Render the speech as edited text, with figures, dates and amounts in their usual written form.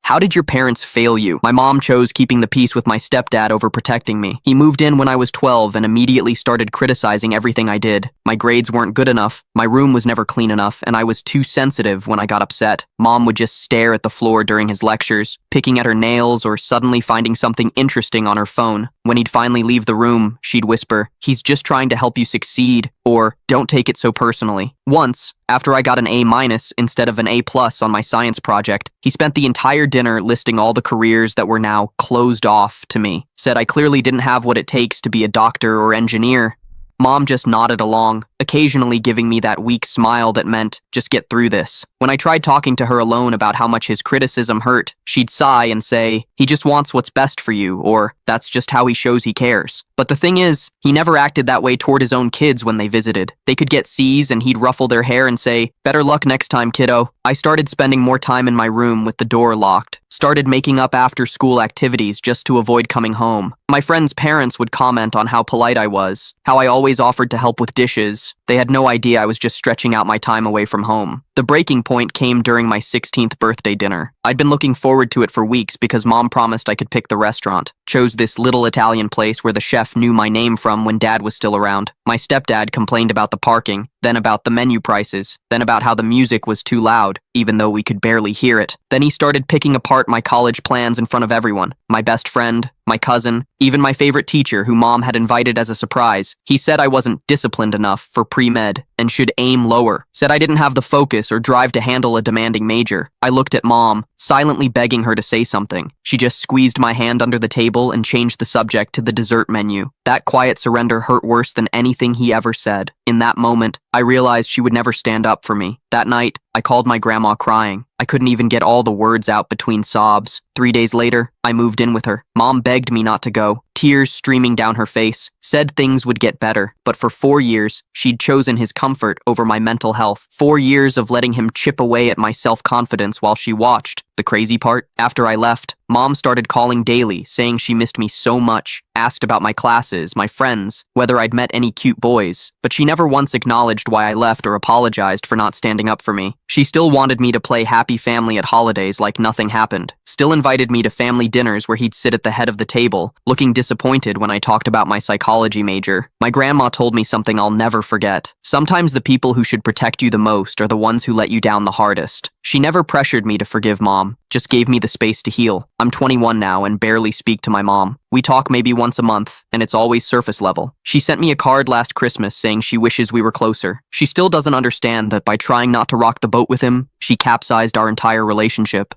How did your parents fail you? My mom chose keeping the peace with my stepdad over protecting me. He moved in when I was 12 and immediately started criticizing everything I did. My grades weren't good enough, my room was never clean enough, and I was too sensitive when I got upset. Mom would just stare at the floor during his lectures, picking at her nails or suddenly finding something interesting on her phone. When he'd finally leave the room, she'd whisper, "He's just trying to help you succeed," or "Don't take it so personally." Once, after I got an A- instead of an A+ on my science project, he spent the entire dinner listing all the careers that were now closed off to me. Said I clearly didn't have what it takes to be a doctor or engineer. Mom just nodded along, occasionally giving me that weak smile that meant, just get through this. When I tried talking to her alone about how much his criticism hurt, she'd sigh and say, "He just wants what's best for you," or "That's just how he shows he cares." But the thing is, he never acted that way toward his own kids when they visited. They could get C's and he'd ruffle their hair and say, "Better luck next time, kiddo." I started spending more time in my room with the door locked, started making up after-school activities just to avoid coming home. My friends' parents would comment on how polite I was, how I always offered to help with dishes. They had no idea I was just stretching out my time away from home. The breaking point came during my 16th birthday dinner. I'd been looking forward to it for weeks because Mom promised I could pick the restaurant. Chose this little Italian place where the chef knew my name from when Dad was still around. My stepdad complained about the parking, then about the menu prices, then about how the music was too loud, even though we could barely hear it. Then he started picking apart my college plans in front of everyone. My best friend, my cousin, even my favorite teacher who Mom had invited as a surprise. He said I wasn't disciplined enough for pre-med and should aim lower. Said I didn't have the focus or drive to handle a demanding major. I looked at Mom, silently begging her to say something. She just squeezed my hand under the table and changed the subject to the dessert menu. That quiet surrender hurt worse than anything he ever said. In that moment, I realized she would never stand up for me. That night, I called my grandma crying. I couldn't even get all the words out between sobs. 3 days later, I moved in with her. Mom begged me not to go, tears streaming down her face, said things would get better. But for 4 years, she'd chosen his comfort over my mental health. 4 years of letting him chip away at my self-confidence while she watched. The crazy part? After I left, Mom started calling daily, saying she missed me so much, asked about my classes, my friends, whether I'd met any cute boys, but she never once acknowledged why I left or apologized for not standing up for me. She still wanted me to play happy family at holidays like nothing happened, still invited me to family dinners where he'd sit at the head of the table, looking disappointed when I talked about my psychology major. My grandma told me something I'll never forget. Sometimes the people who should protect you the most are the ones who let you down the hardest. She never pressured me to forgive Mom, just gave me the space to heal. I'm 21 now and barely speak to my mom. We talk maybe once a month, and it's always surface level. She sent me a card last Christmas saying she wishes we were closer. She still doesn't understand that by trying not to rock the boat with him, she capsized our entire relationship.